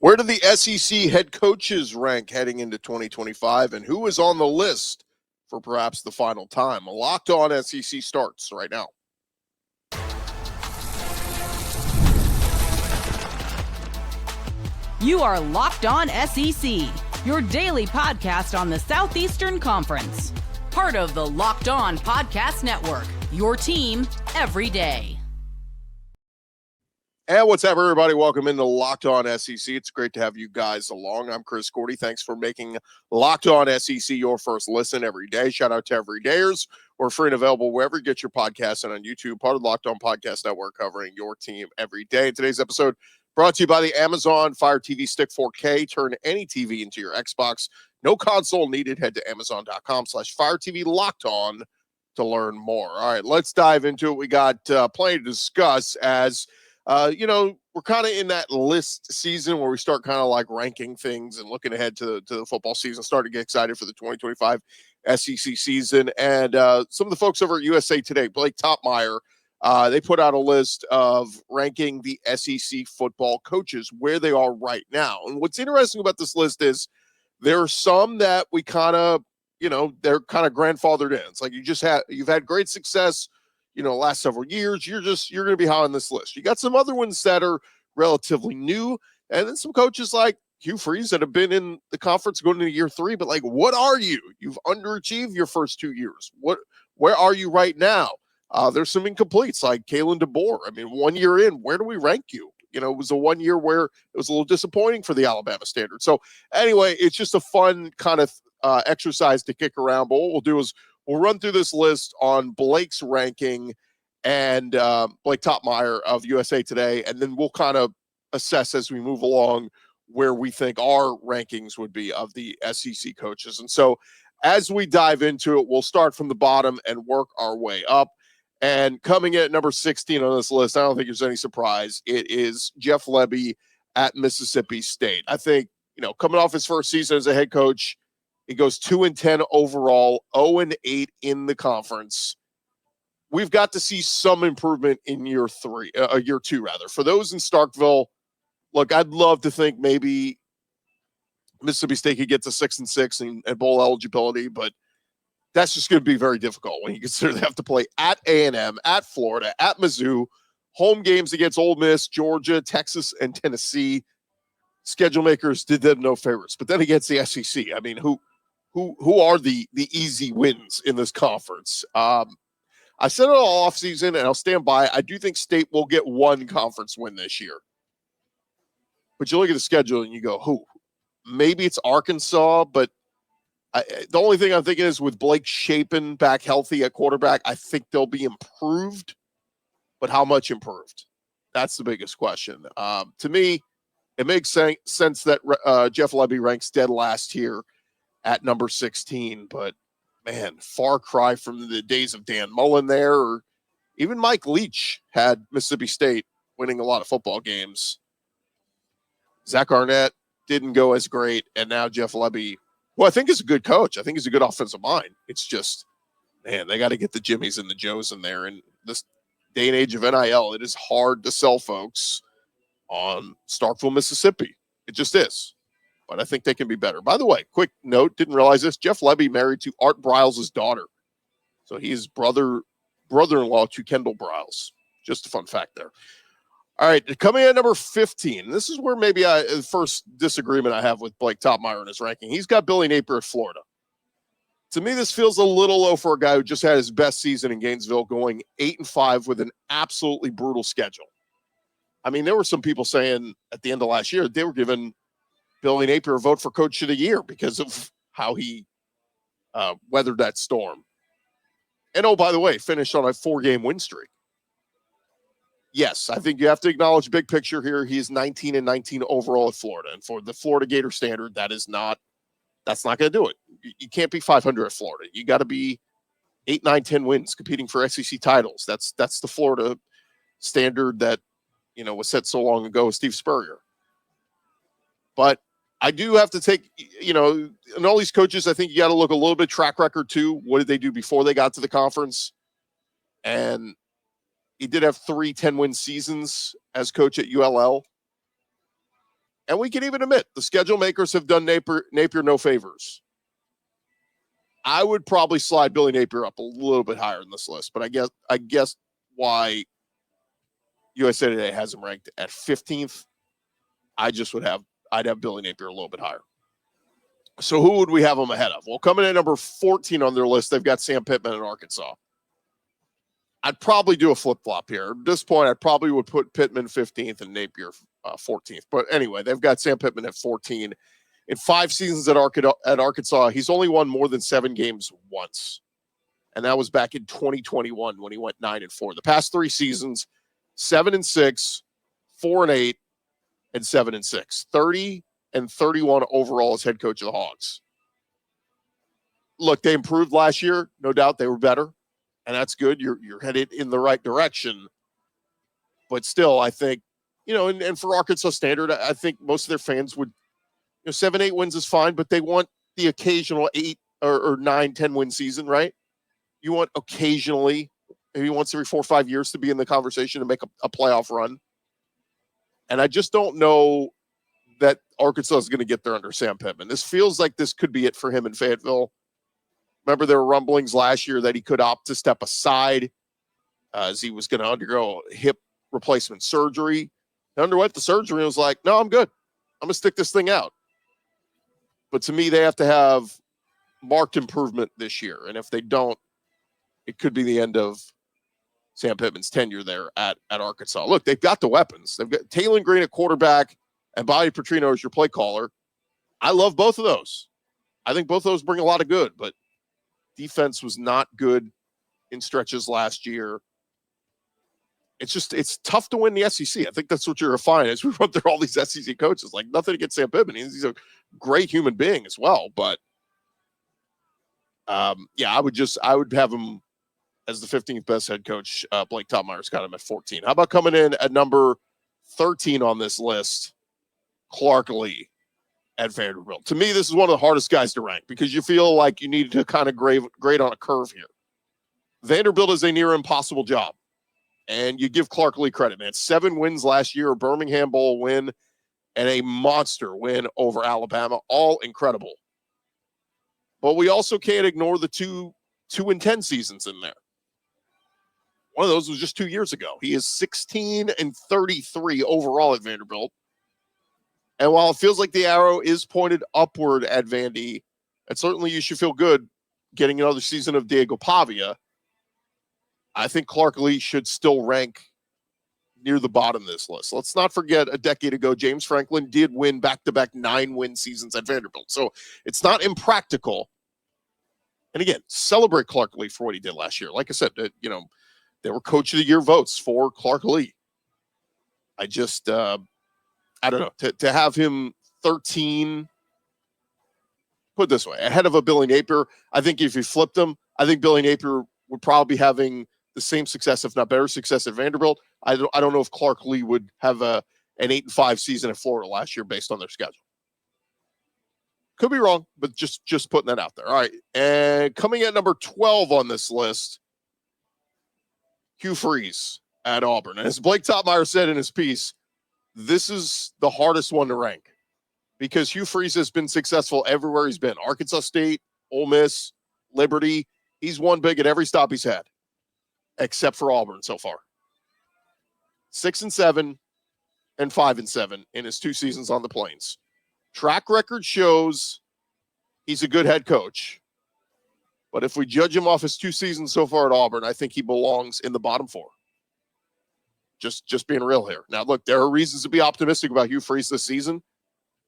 Where do the SEC head coaches rank heading into 2025, and who is on the list for perhaps the final time? A Locked On SEC starts right now. You are Locked On SEC, your daily podcast on the Southeastern Conference. Part of the Locked On Podcast Network, your team every day. And what's up, everybody? Welcome into Locked On SEC. It's great to have you guys along. I'm Chris Gordy. Thanks for making Locked On SEC your first listen every day. Shout out to everydayers. We're free and available wherever you get your podcasts and on YouTube. Part of the Locked On Podcast Network, covering your team every day. Today's episode brought to you by the Amazon Fire TV Stick 4K. Turn any TV into your Xbox. No console needed. Head to Amazon.com/Fire TV Locked On to learn more. All right, let's dive into it. We got plenty to discuss as we're kind of in that list season where we start kind of like ranking things and looking ahead to the football season, starting to get excited for the 2025 SEC season. And some of the folks over at USA Today, Blake Topmeyer, they put out a list of ranking the SEC football coaches where they are right now. And what's interesting about this list is there are some that we kind of, they're kind of grandfathered in. It's like you've had great success last several years. You're going to be high on this list. You got some other ones that are relatively new, and then some coaches like Hugh Freeze that have been in the conference going into year 3, but like, what are you? You've underachieved your first 2 years. Where are you right now? There's some incompletes like Kalen DeBoer. I mean, 1 year in, where do we rank you? It was a 1 year where it was a little disappointing for the Alabama standard. So anyway, it's just a fun kind of exercise to kick around. But what we'll do is we'll run through this list on Blake's ranking and Blake Topmeyer of USA Today, and then we'll kind of assess as we move along where we think our rankings would be of the SEC coaches. And so as we dive into it, we'll start from the bottom and work our way up. And coming in at number 16 on this list, I don't think there's any surprise. It is Jeff Lebby at Mississippi State. I think, coming off his first season as a head coach, he goes 2-10 overall, 0-8 in the conference. We've got to see some improvement in year 2 rather. For those in Starkville, look, I'd love to think maybe Mississippi State could get to 6-6 and bowl eligibility, but that's just going to be very difficult when you consider they have to play at A&M, at Florida, at Mizzou, home games against Ole Miss, Georgia, Texas, and Tennessee. Schedule makers did them no favorites. But then against the SEC, I mean, who are the easy wins in this conference? I said it all offseason, and I'll stand by. I do think State will get one conference win this year. But you look at the schedule and you go, who? Maybe it's Arkansas, but the only thing I'm thinking is with Blake Shapen back healthy at quarterback, I think they'll be improved. But how much improved? That's the biggest question. To me, it makes sense that Jeff Lebby ranks dead last here at number 16, but man, far cry from the days of Dan Mullen there, or even Mike Leach had Mississippi State winning a lot of football games. Zach Arnett didn't go as great, and now Jeff Lebby, who I think is a good coach. I think he's a good offensive mind. It's just, man, they got to get the Jimmies and the Joes in there. And this day and age of NIL, it is hard to sell folks on Starkville, Mississippi. It just is. But I think they can be better. By the way, quick note, didn't realize this. Jeff Lebby married to Art Briles' daughter. So he's brother-in-law to Kendall Briles. Just a fun fact there. All right, coming in at number 15. This is where maybe the first disagreement I have with Blake Topmeyer in his ranking. He's got Billy Napier at Florida. To me, this feels a little low for a guy who just had his best season in Gainesville, going 8-5 with an absolutely brutal schedule. I mean, there were some people saying at the end of last year they were giving Billy Napier a vote for Coach of the Year because of how he weathered that storm. And, oh, by the way, finished on a 4-game win streak. Yes, I think you have to acknowledge big picture here. He's 19-19 overall at Florida. And for the Florida Gator standard, that's not going to do it. You can't be 500 at Florida. You got to be 8, 9, 10 wins competing for SEC titles. That's the Florida standard that, was set so long ago with Steve Spurrier. But I do have to take, and all these coaches, I think you got to look a little bit track record too. What did they do before they got to the conference? And he did have 3 10-win seasons as coach at ULL. And we can even admit the schedule makers have done Napier no favors. I would probably slide Billy Napier up a little bit higher in this list, but I guess why USA Today has him ranked at 15th. I'd have Billy Napier a little bit higher. So who would we have him ahead of? Well, coming in at number 14 on their list, they've got Sam Pittman in Arkansas. I'd probably do a flip-flop here. At this point, I probably would put Pittman 15th and Napier 14th. But anyway, they've got Sam Pittman at 14. In 5 seasons at Arkansas, he's only won more than 7 games once. And that was back in 2021 when he went 9-4. The past 3 seasons, 7-6, 4-8, and 7-6. 30-31 overall as head coach of the Hogs. Look, they improved last year. No doubt they were better. And that's good. You're headed in the right direction. But still, I think, and for Arkansas standard, I think most of their fans would, 7-8 wins is fine, but they want the occasional 8 or 9-10 win season, right? You want occasionally, maybe once every 4 or 5 years, to be in the conversation to make a playoff run. And I just don't know that Arkansas is going to get there under Sam Pittman. This feels like this could be it for him in Fayetteville. Remember, there were rumblings last year that he could opt to step aside as he was going to undergo hip replacement surgery. He underwent the surgery and was like, no, I'm good. I'm going to stick this thing out. But to me, they have to have marked improvement this year. And if they don't, it could be the end of Sam Pittman's tenure there at Arkansas. Look, they've got the weapons. They've got Taylor Green at quarterback and Bobby Petrino as your play caller. I love both of those. I think both of those bring a lot of good, but defense was not good in stretches last year. It's tough to win the SEC. I think that's what you're going to find as we run through all these SEC coaches. Like, nothing against Sam Pittman. He's a great human being as well. But I would have him as the 15th best head coach. Blake Topmeyer's got him at 14. How about coming in at number 13 on this list? Clark Lee at Vanderbilt. To me, this is one of the hardest guys to rank because you feel like you need to kind of grade on a curve here. Vanderbilt is a near impossible job. And you give Clark Lee credit, man. 7 wins last year, a Birmingham Bowl win, and a monster win over Alabama. All incredible. But we also can't ignore the 2-10 seasons in there. One of those was just 2 years ago. He is 16-33 overall at Vanderbilt. And while it feels like the arrow is pointed upward at Vandy, and certainly you should feel good getting another season of Diego Pavia, I think Clark Lee should still rank near the bottom of this list. Let's not forget a decade ago, James Franklin did win back-to-back 9-win seasons at Vanderbilt. So it's not impractical. And again, celebrate Clark Lee for what he did last year. Like I said, there were Coach of the Year votes for Clark Lee. I just, I don't know, to have him 13, put it this way, ahead of a Billy Napier, I think if you flipped him, I think Billy Napier would probably be having the same success, if not better success at Vanderbilt. I don't know if Clark Lee would have an 8-5 season at Florida last year based on their schedule. Could be wrong, but just putting that out there. All right, and coming at number 12 on this list, Hugh Freeze at Auburn. And as Blake Topmeyer said in his piece, this is the hardest one to rank because Hugh Freeze has been successful everywhere he's been. Arkansas State, Ole Miss, Liberty. He's won big at every stop he's had, except for Auburn so far. 6-7 and 5-7 in his 2 seasons on the Plains. Track record shows he's a good head coach. But if we judge him off his 2 seasons so far at Auburn, I think he belongs in the bottom 4. Just being real here. Now, look, there are reasons to be optimistic about Hugh Freeze this season.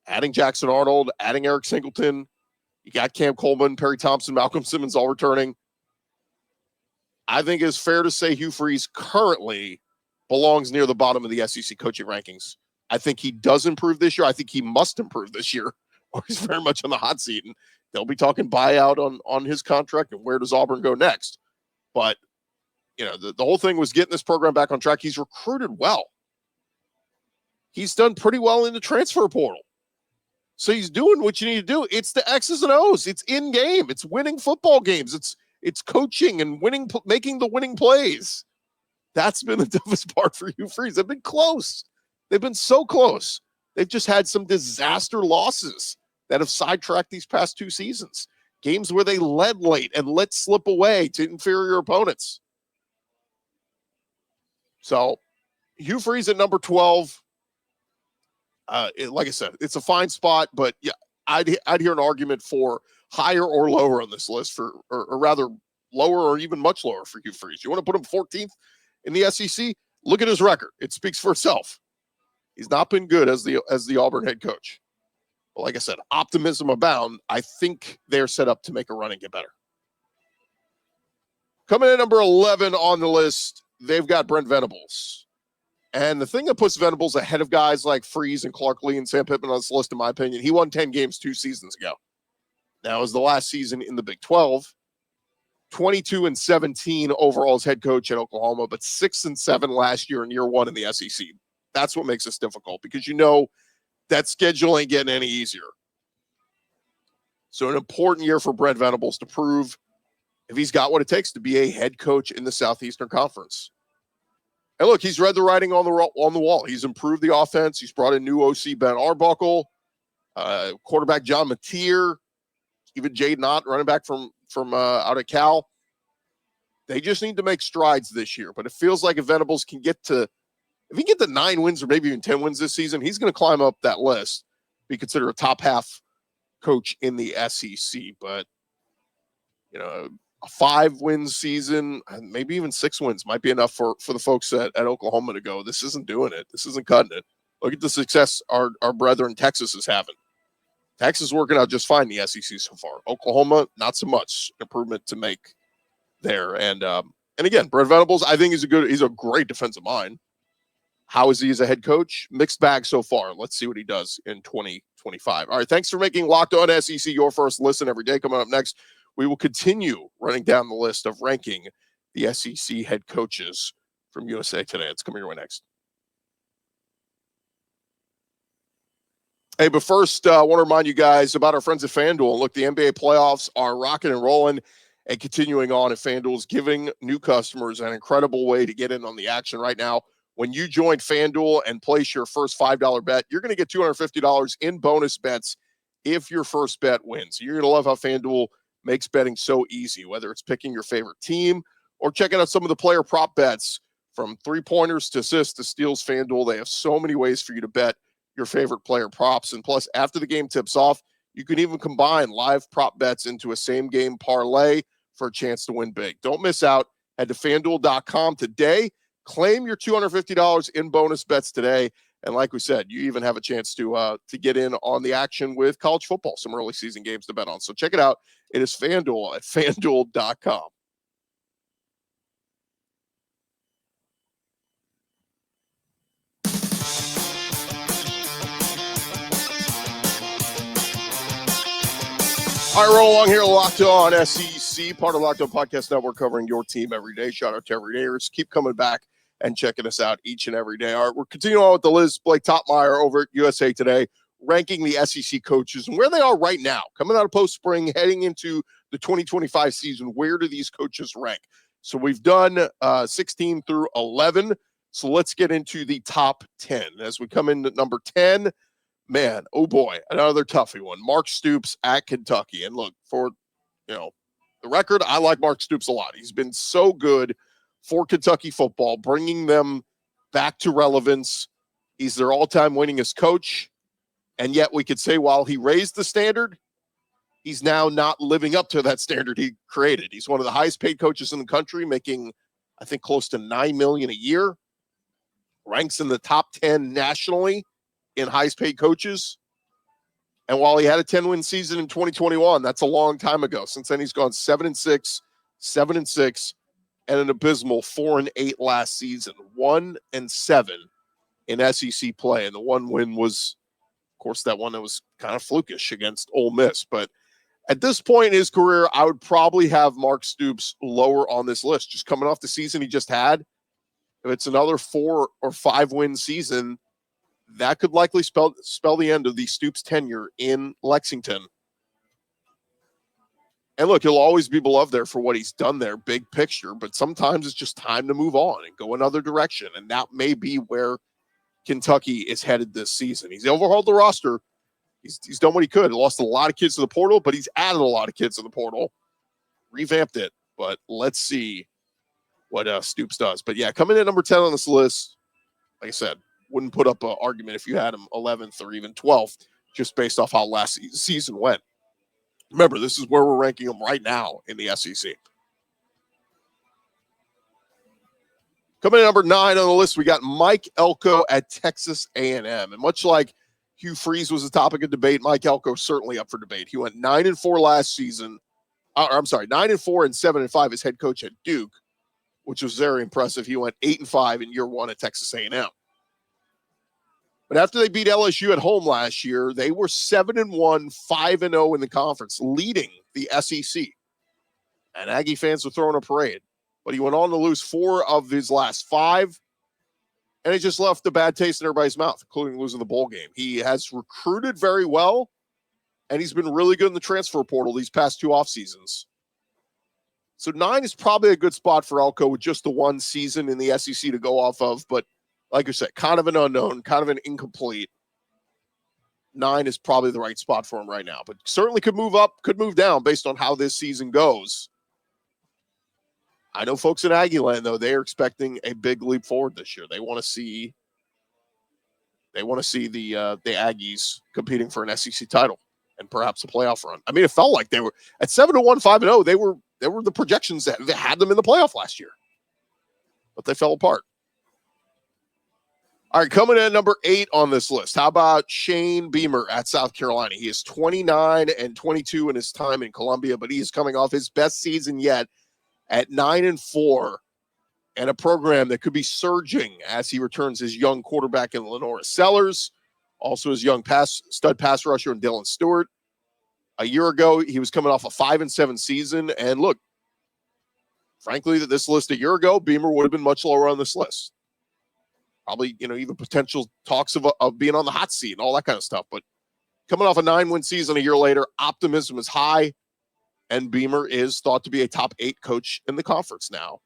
Adding Jackson Arnold, adding Eric Singleton. You got Cam Coleman, Perry Thompson, Malcolm Simmons all returning. I think it's fair to say Hugh Freeze currently belongs near the bottom of the SEC coaching rankings. I think he does improve this year. I think he must improve this year, or he's very much on the hot seat. And they'll be talking buyout on his contract and where does Auburn go next. But, the whole thing was getting this program back on track. He's recruited well. He's done pretty well in the transfer portal. So he's doing what you need to do. It's the X's and O's. It's in game. It's winning football games. It's coaching and making the winning plays. That's been the toughest part for Hugh Freeze. They've been close. They've been so close. They've just had some disaster losses that have sidetracked these past 2 seasons. Games where they led late and let slip away to inferior opponents. So Hugh Freeze at number 12. Like I said, it's a fine spot, but yeah, I'd hear an argument for higher or lower on this list or rather lower or even much lower for Hugh Freeze. You want to put him 14th in the SEC? Look at his record. It speaks for itself. He's not been good as the Auburn head coach. But like I said, optimism abound. I think they're set up to make a run and get better. Coming in number 11 on the list, they've got Brent Venables. And the thing that puts Venables ahead of guys like Freeze and Clark Lee and Sam Pittman on this list, in my opinion, he won 10 games 2 seasons ago. Now, it was the last season in the Big 12. 22-17 overall as head coach at Oklahoma, but 6-7 last year in year 1 in the SEC. That's what makes this difficult, because you know that schedule ain't getting any easier. So an important year for Brent Venables to prove if he's got what it takes to be a head coach in the Southeastern Conference. And look, he's read the writing on the wall. He's improved the offense. He's brought in new OC Ben Arbuckle, quarterback John Mateer, even Jade Knott, running back from out of Cal. They just need to make strides this year. But it feels like if Venables can get to 9 wins or maybe even 10 wins this season, he's going to climb up that list, be considered a top half coach in the SEC. But, you know, a 5-win season, maybe even 6 wins might be enough for the folks at Oklahoma to go, this isn't doing it. This isn't cutting it. Look at the success our brethren Texas is having. Texas is working out just fine in the SEC so far. Oklahoma, not so much improvement to make there. And again, Brent Venables, I think he's a great defensive mind. How is he as a head coach? Mixed bag so far. Let's see what he does in 2025. All right, thanks for making Locked On SEC your first listen every day. Coming up next, we will continue running down the list of ranking the SEC head coaches from USA Today. It's coming your way next. Hey, but first, I want to remind you guys about our friends at FanDuel. Look, the NBA playoffs are rocking and rolling and continuing on, and FanDuel is giving new customers an incredible way to get in on the action right now. When you join FanDuel and place your first $5 bet, you're going to get $250 in bonus bets if your first bet wins. You're going to love how FanDuel makes betting so easy, whether it's picking your favorite team or checking out some of the player prop bets, from 3-pointers to assists to steals. FanDuel, they have so many ways for you to bet your favorite player props. And plus, after the game tips off, you can even combine live prop bets into a same-game parlay for a chance to win big. Don't miss out. Head to FanDuel.com today. Claim your $250 in bonus bets today. And like we said, you even have a chance to get in on the action with college football, some early season games to bet on. So check it out. It is FanDuel at FanDuel.com. All right, roll along here. Locked On SEC, part of Locked On Podcast Network, covering your team every day. Shout out to everydayers. Keep coming back and checking us out each and every day. All right, we're continuing on with the list. Blake Topmeyer over at USA Today, ranking the SEC coaches and where they are right now, coming out of post-spring, heading into the 2025 season. Where do these coaches rank? So we've done 16 through 11. So let's get into the top 10. As we come into number 10, man, oh boy, another toughie one. Mark Stoops at Kentucky. And look, for the record, I like Mark Stoops a lot. He's been so good for Kentucky football, bringing them back to relevance. He's their all-time winningest coach. And yet we could say, while he raised the standard, he's now not living up to that standard he created. He's one of the highest paid coaches in the country, making, I think, close to $9 million a year. Ranks in the top 10 nationally in highest paid coaches. And while he had a 10-win season in 2021, that's a long time ago. Since then, he's gone 7-6, 7-6, and an abysmal 4-8 last season. 1-7 in SEC play. And the one win was, of course, that one that was kind of flukish against Ole Miss. But at this point in his career, I would probably have Mark Stoops lower on this list. Just coming off the season he just had, if it's another 4 or 5 win season, that could likely spell the end of the Stoops tenure in Lexington. And look, he'll always be beloved there for what he's done there, big picture, but sometimes it's just time to move on and go another direction. And that may be where Kentucky is headed this season. He's overhauled the roster. He's done what he could. Lost a lot of kids to the portal, but he's added a lot of kids to the portal. Revamped it. But let's see what Stoops does. But yeah, coming in number 10 on this list, like I said, wouldn't put up an argument if you had him 11th or even 12th, just based off how last season went. Remember, this is where we're ranking him right now in the SEC. Coming in number 9 on the list, we got Mike Elko at Texas A&M. And much like Hugh Freeze was a topic of debate, Mike Elko certainly up for debate. He went 9-4 last season. 9-4 and 7-5 as head coach at Duke, which was very impressive. He went 8-5 in year 1 at Texas A&M. But after they beat LSU at home last year, they were 7-1, 5-0 in the conference, leading the SEC. And Aggie fans were throwing a parade. But he went on to lose 4 of his last 5, and it just left a bad taste in everybody's mouth, including losing the bowl game. He has recruited very well, and he's been really good in the transfer portal these past 2 off seasons. So 9 is probably a good spot for Elko with just the 1 season in the SEC to go off of. But like I said, kind of an unknown, kind of an incomplete. 9 is probably the right spot for him right now, but certainly could move up, could move down based on how this season goes. I know folks in Aggie land, though, they are expecting a big leap forward this year. They want to see the Aggies competing for an SEC title and perhaps a playoff run. I mean, it felt like they were at 7-1, 5-0. They were the projections that had them in the playoff last year, but they fell apart. All right, coming in at number 8 on this list. How about Shane Beamer at South Carolina? He is 29-22 in his time in Columbia, but he is coming off his best season yet at 9-4, and a program that could be surging as he returns his young quarterback in Lenora Sellers, also his young stud pass rusher in Dylan Stewart. A year ago, he was coming off a 5-7 season, and look, frankly, this list a year ago, Beamer would have been much lower on this list. Probably, even potential talks of being on the hot seat and all that kind of stuff. But coming off a 9-win season a year later, optimism is high. And Beamer is thought to be a top 8 coach in the conference now.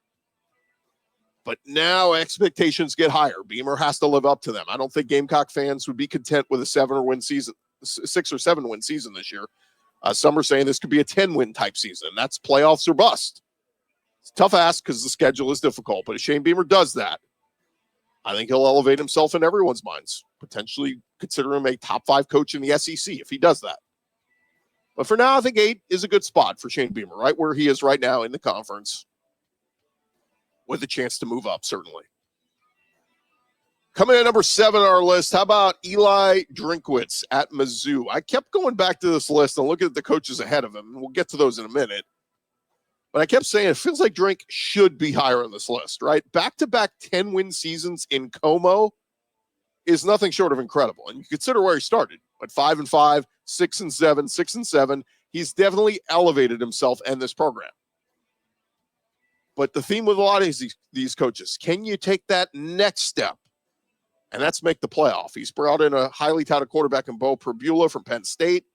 But now expectations get higher. Beamer has to live up to them. I don't think Gamecock fans would be content with a 6 or 7 win season this year. Some are saying this could be a 10-win type season. That's playoffs or bust. It's a tough ask because the schedule is difficult. But if Shane Beamer does that, I think he'll elevate himself in everyone's minds. Potentially consider him a top 5 coach in the SEC if he does that. But for now, I think 8 is a good spot for Shane Beamer, right where he is right now in the conference, with a chance to move up, certainly. Coming in at number 7 on our list, how about Eli Drinkwitz at Mizzou? I kept going back to this list and looking at the coaches ahead of him, and we'll get to those in a minute. But I kept saying it feels like Drink should be higher on this list, right? Back-to-back 10-win seasons in Como is nothing short of incredible. And you consider where he started. At 5-5, 6-7, 6-7, he's definitely elevated himself and this program. But the theme with a lot of these coaches, can you take that next step? And that's make the playoff. He's brought in a highly touted quarterback in Bo Perbula from Penn State.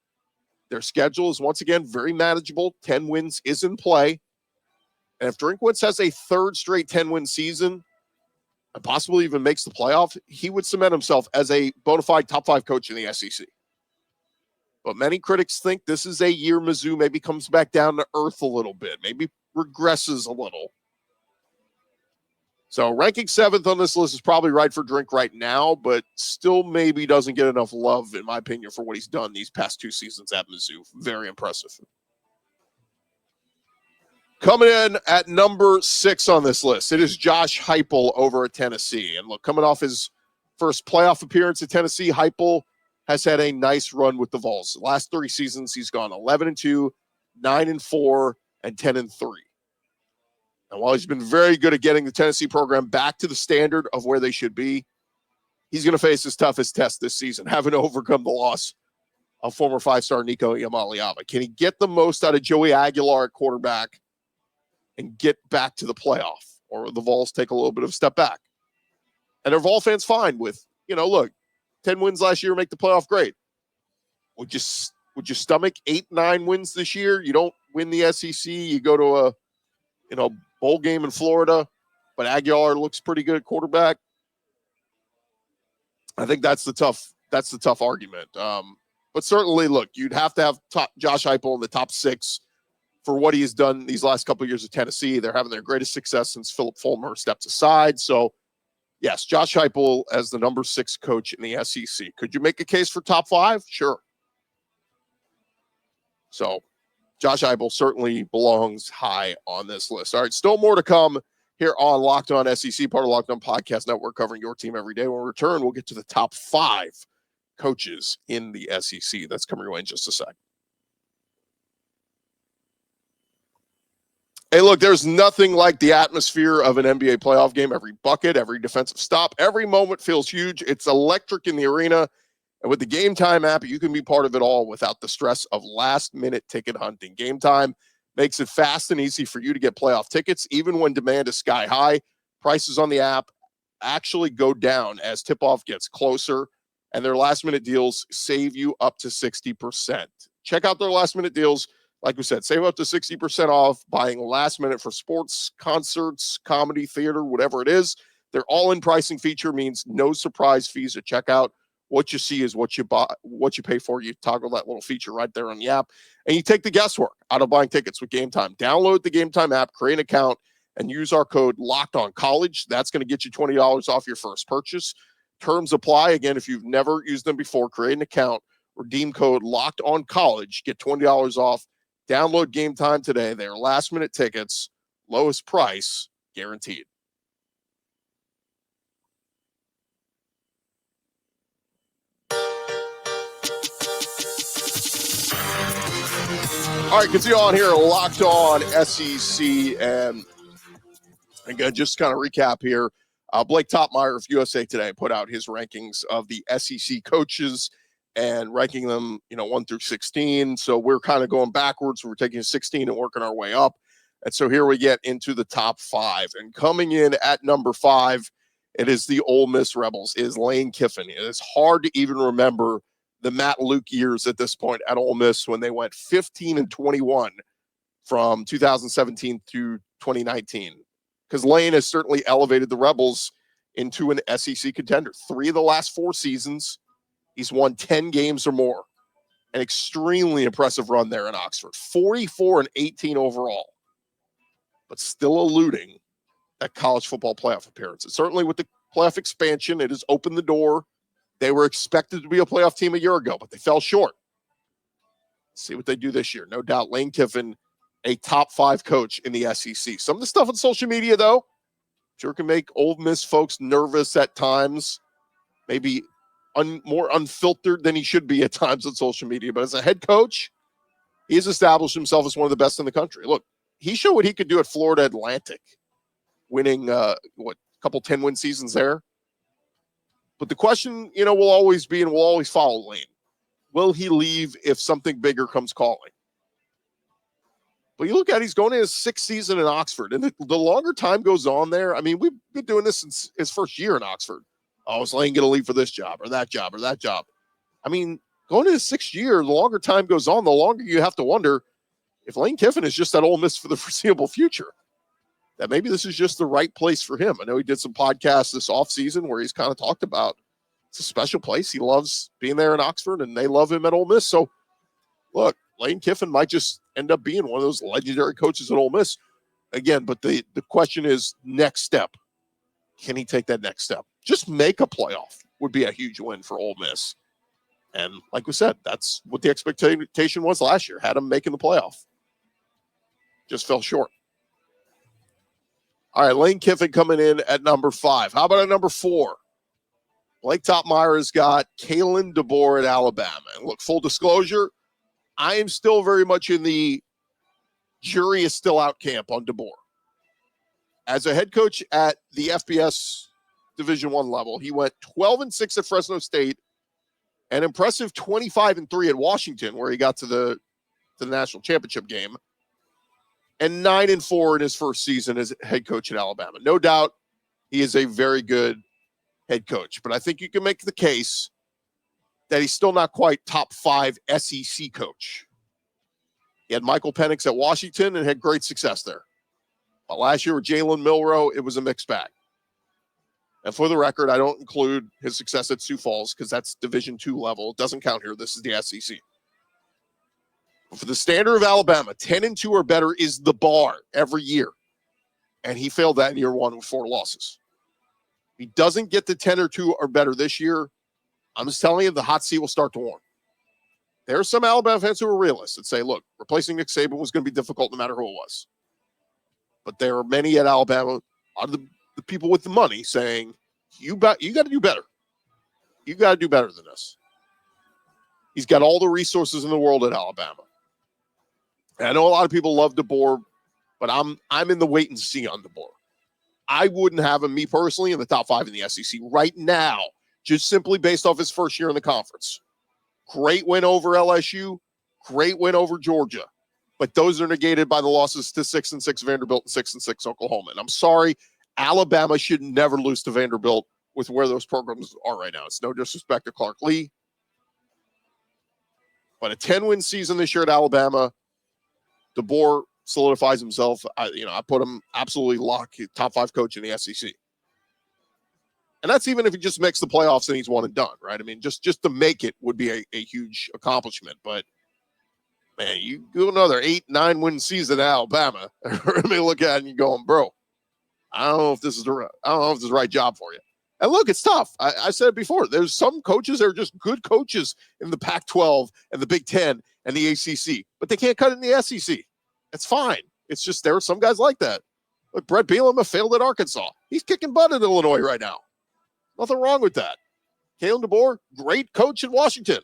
Their schedule is once again very manageable. 10 wins is in play. And if Drinkwitz has a 3rd straight 10-win season and possibly even makes the playoff, he would cement himself as a bona fide top 5 coach in the SEC. But many critics think this is a year Mizzou maybe comes back down to earth a little bit, maybe regresses a little. So ranking 7th on this list is probably right for Drink right now, but still maybe doesn't get enough love, in my opinion, for what he's done these past 2 seasons at Mizzou. Very impressive. Coming in at number 6 on this list, it is Josh Heupel over at Tennessee. And look, coming off his first playoff appearance at Tennessee, Heupel has had a nice run with the Vols. The last 3 seasons, he's gone 11-2, 9-4, and 10-3. And while he's been very good at getting the Tennessee program back to the standard of where they should be, he's going to face his toughest test this season, having to overcome the loss of former 5-star Nico Iamaleava. Can he get the most out of Joey Aguilar at quarterback and get back to the playoff? Or will the Vols take a little bit of a step back? And are Vol fans fine with, look, 10 wins last year, make the playoff, great. Would you stomach 8-9 wins this year? You don't win the SEC, you go to a bowl game in Florida, but Aguilar looks pretty good at quarterback. I think that's the tough argument. But certainly, look, you'd have to have Josh Heupel in the top 6 for what he has done these last couple of years at Tennessee. They're having their greatest success since Philip Fulmer stepped aside. So, yes, Josh Heupel as the number 6 coach in the SEC. Could you make a case for top 5? Sure. So, Josh Heupel certainly belongs high on this list. All right, still more to come here on Locked On SEC, part of Locked On Podcast Network, covering your team every day. When we return, we'll get to the top 5 coaches in the SEC. That's coming your way in just a sec. Hey, look, there's nothing like the atmosphere of an NBA playoff game. Every bucket, every defensive stop, every moment feels huge. It's electric in the arena. And with the Game Time app, you can be part of it all without the stress of last-minute ticket hunting. Game Time makes it fast and easy for you to get playoff tickets, even when demand is sky high. Prices on the app actually go down as tip-off gets closer, and their last-minute deals save you up to 60%. Check out their last-minute deals. Like we said, save up to 60% off buying last minute for sports, concerts, comedy, theater, whatever it is. Their all-in pricing feature means no surprise fees at checkout. What you see is what you buy, what you pay for. You toggle that little feature right there on the app, and you take the guesswork out of buying tickets with Game Time. Download the Game Time app, create an account, and use our code LOCKEDONCollege. That's going to get you $20 off your first purchase. Terms apply. Again, if you've never used them before, create an account, redeem code LOCKEDONCollege, get $20 off. Download Game Time today. They are last-minute tickets, lowest price, guaranteed. All right, continue on here, Locked On SEC, and again, just kind of recap here. Blake Topmeyer of USA Today put out his rankings of the SEC coaches and ranking them, 1 through 16. So we're kind of going backwards. We're taking 16 and working our way up. And so here we get into the top 5. And coming in at number 5, it is the Ole Miss Rebels, is Lane Kiffin. It is hard to even remember the Matt Luke years at this point at Ole Miss when they went 15-21 from 2017 through 2019. Because Lane has certainly elevated the Rebels into an SEC contender. 3 of the last 4 seasons, he's won 10 games or more. An extremely impressive run there in Oxford. 44-18 overall. But still eluding that college football playoff appearance. And certainly with the playoff expansion, it has opened the door. They were expected to be a playoff team a year ago, but they fell short. See what they do this year. No doubt Lane Kiffin, a top 5 coach in the SEC. Some of the stuff on social media, though, sure can make Ole Miss folks nervous at times. Maybe more unfiltered than he should be at times on social media. But as a head coach, he has established himself as one of the best in the country. Look, he showed what he could do at Florida Atlantic, winning, a couple 10-win seasons there. But the question, will always be, and will always follow Lane. Will he leave if something bigger comes calling? But you look at it, he's going in his 6th season in Oxford. And the longer time goes on there, we've been doing this since his first year in Oxford. Oh, is Lane going to leave for this job or that job or that job? Going into his 6th year, the longer time goes on, the longer you have to wonder if Lane Kiffin is just at Ole Miss for the foreseeable future. That maybe this is just the right place for him. I know he did some podcasts this offseason where he's kind of talked about it's a special place. He loves being there in Oxford, and they love him at Ole Miss. So, look, Lane Kiffin might just end up being one of those legendary coaches at Ole Miss. Again, but the question is next step. Can he take that next step? Just make a playoff would be a huge win for Ole Miss. And like we said, that's what the expectation was last year. Had him making the playoff. Just fell short. All right, Lane Kiffin coming in at number 5. How about at number 4? Blake Topmeyer has got Kalen DeBoer at Alabama. And look, full disclosure, I am still very much in the jury is still out camp on DeBoer. As a head coach at the FBS Division I level, he went 12-6 at Fresno State, an impressive 25-3 at Washington, where he got to the national championship game, and 9-4 in his first season as head coach at Alabama. No doubt he is a very good head coach, but I think you can make the case that he's still not quite top 5 SEC coach. He had Michael Penix at Washington and had great success there. But last year with Jalen Milroe, it was a mixed bag. And for the record, I don't include his success at Sioux Falls because that's Division II level. It doesn't count here. This is the SEC. But for the standard of Alabama, 10-2 or better is the bar every year. And he failed that in year one with 4 losses. If he doesn't get to 10-2 or better this year, I'm just telling you, the hot seat will start to warm. There are some Alabama fans who are realists and say, look, replacing Nick Saban was going to be difficult no matter who it was. But there are many at Alabama, out of the people with the money, saying, you got to do better. You got to do better than this. He's got all the resources in the world at Alabama. And I know a lot of people love DeBoer, but I'm in the wait and see on DeBoer. I wouldn't have him, me personally, in the top 5 in the SEC right now, just simply based off his first year in the conference. Great win over LSU, great win over Georgia. But those are negated by the losses to 6-6 Vanderbilt and 6-6 Oklahoma. And I'm sorry, Alabama should never lose to Vanderbilt with where those programs are right now. It's no disrespect to Clark Lee. But a 10-win season this year at Alabama, DeBoer solidifies himself. I put him absolutely lock, top 5 coach in the SEC. And that's even if he just makes the playoffs and he's one and done, right? I mean, just to make it would be a huge accomplishment. But, man, you go another 8-9 win season at Alabama. I mean, look at it and you're going, bro, I don't know if this is the right job for you. And look, it's tough. I said it before. There's some coaches that are just good coaches in the Pac-12 and the Big Ten and the ACC, but they can't cut it in the SEC. It's fine. It's just there are some guys like that. Look, Brett Bielema failed at Arkansas. He's kicking butt at Illinois right now. Nothing wrong with that. Kalen DeBoer, great coach in Washington.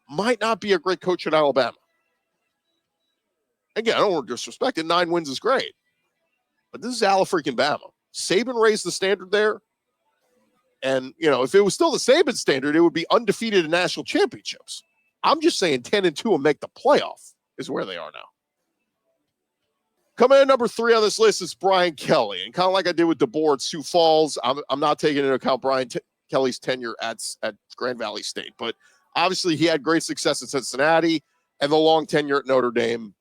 Might not be a great coach at Alabama. Again, I don't want to disrespect it. 9 wins is great. But this is Alabama. Saban raised the standard there. And, if it was still the Saban standard, it would be undefeated in national championships. I'm just saying 10-2 and make the playoff is where they are now. Coming in number 3 on this list is Brian Kelly. And kind of like I did with DeBoer at Sioux Falls, I'm not taking into account Brian Kelly's tenure at Grand Valley State. But obviously he had great success at Cincinnati and the long tenure at Notre Dame.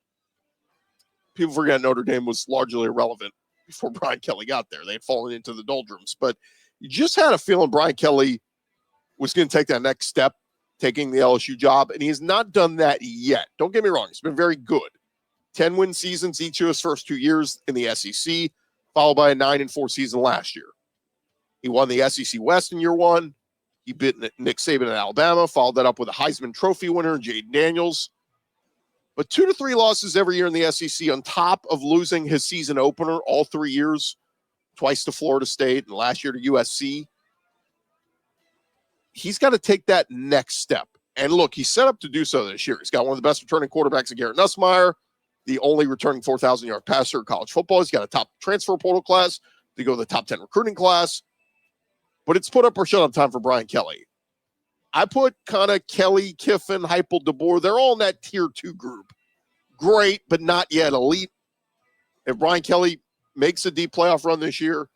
People forget Notre Dame was largely irrelevant before Brian Kelly got there. They had fallen into the doldrums. But you just had a feeling Brian Kelly was going to take that next step, taking the LSU job. And he has not done that yet. Don't get me wrong. He's been very good. 10-win seasons each of his first 2 years in the SEC, followed by a 9-4 season last year. He won the SEC West in year 1. He beat Nick Saban at Alabama, followed that up with a Heisman Trophy winner, Jaden Daniels. But 2 to 3 losses every year in the SEC on top of losing his season opener all 3 years, twice to Florida State and last year to USC. He's got to take that next step. And look, he's set up to do so this year. He's got one of the best returning quarterbacks in Garrett Nussmeier, the only returning 4,000-yard passer in college football. He's got a top transfer portal class to go to the top 10 recruiting class. But it's put up or shut up time for Brian Kelly. I put kind of Kelly, Kiffin, Heupel, DeBoer. They're all in that tier 2 group. Great, but not yet elite. If Brian Kelly makes a deep playoff run this year,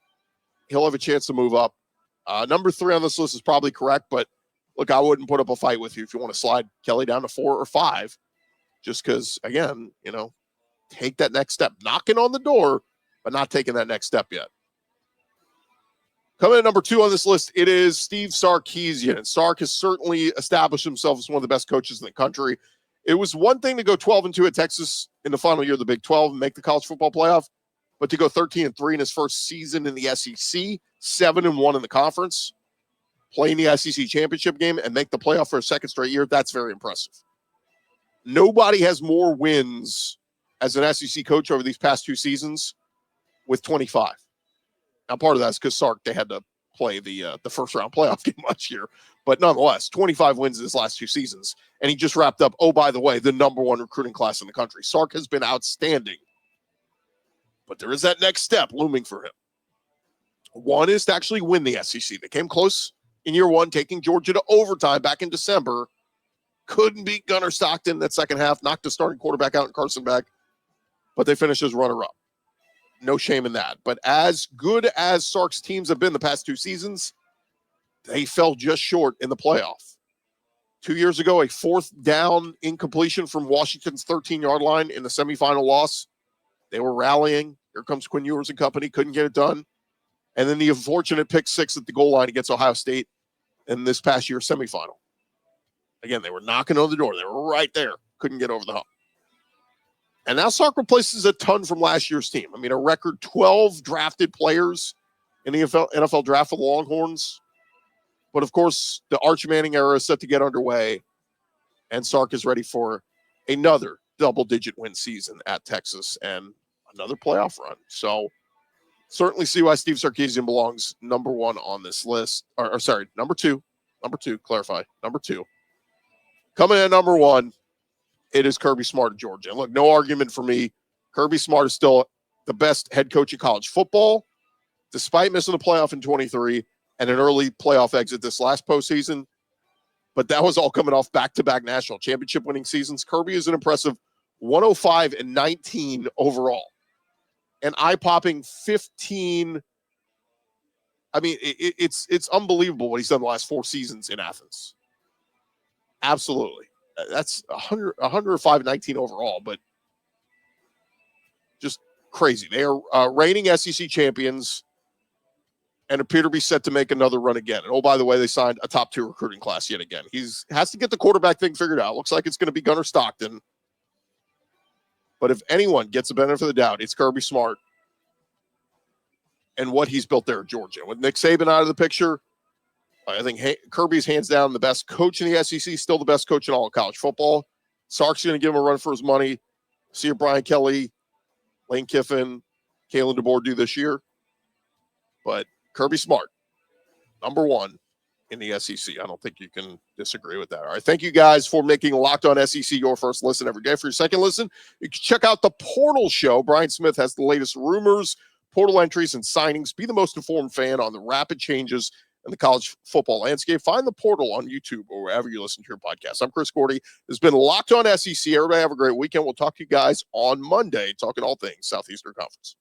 he'll have a chance to move up. Number 3 on this list is probably correct, but look, I wouldn't put up a fight with you if you want to slide Kelly down to 4 or 5, just because, again, take that next step. Knocking on the door, but not taking that next step yet. Coming at number 2 on this list, it is Steve Sarkisian. Sark has certainly established himself as one of the best coaches in the country. It was one thing to go 12-2 at Texas in the final year of the Big 12 and make the college football playoff, but to go 13-3 in his first season in the SEC, 7-1 in the conference, playing the SEC championship game and make the playoff for a second straight year, that's very impressive. Nobody has more wins as an SEC coach over these past 2 seasons with 25. Now, part of that's because Sark, they had to play the first round playoff game last year. But nonetheless, 25 wins in his last 2 seasons. And he just wrapped up, oh, by the way, the number 1 recruiting class in the country. Sark has been outstanding. But there is that next step looming for him. One is to actually win the SEC. They came close in year 1, taking Georgia to overtime back in December. Couldn't beat Gunnar Stockton in that second half, knocked the starting quarterback out in Carson Beck, but they finished as runner-up. No shame in that. But as good as Sark's teams have been the past 2 seasons, they fell just short in the playoff. 2 years ago, a 4th down incompletion from Washington's 13-yard line in the semifinal loss. They were rallying. Here comes Quinn Ewers and company. Couldn't get it done. And then the unfortunate pick 6 at the goal line against Ohio State in this past year's semifinal. Again, they were knocking on the door. They were right there. Couldn't get over the hump. And now Sark replaces a ton from last year's team. I mean, a record 12 drafted players in the NFL draft for the Longhorns. But, of course, the Arch Manning era is set to get underway, and Sark is ready for another double-digit win season at Texas and another playoff run. So, certainly see why Steve Sarkisian belongs number 1 on this list. Number two. Clarify. Number 2. Coming in at number 1, it is Kirby Smart of Georgia. And look, no argument for me. Kirby Smart is still the best head coach in college football, despite missing the playoff in 23 and an early playoff exit this last postseason. But that was all coming off back-to-back national championship winning seasons. Kirby is an impressive 105-19 overall. An eye-popping 15. I mean, it's unbelievable what he's done the last 4 seasons in Athens. Absolutely. That's 105-19 overall, but just crazy. They are reigning SEC champions and appear to be set to make another run again. And, oh, by the way, they signed a top 2 recruiting class yet again. He has to get the quarterback thing figured out. Looks like it's going to be Gunnar Stockton. But if anyone gets the benefit of the doubt, it's Kirby Smart and what he's built there at Georgia. With Nick Saban out of the picture, I think Kirby's hands down the best coach in the SEC, still the best coach in all of college football. Sark's going to give him a run for his money. See if Brian Kelly, Lane Kiffin, Kalen DeBoer do this year. But Kirby Smart, number 1 in the SEC. I don't think you can disagree with that. All right. Thank you guys for making Locked On SEC your first listen every day. For your second listen, you can check out the Portal Show. Brian Smith has the latest rumors, portal entries, and signings. Be the most informed fan on the rapid changes in the college football landscape. Find the Portal on YouTube or wherever you listen to your podcast. I'm Chris Gordy. It's been Locked On SEC. Everybody have a great weekend. We'll talk to you guys on Monday, talking all things Southeastern Conference.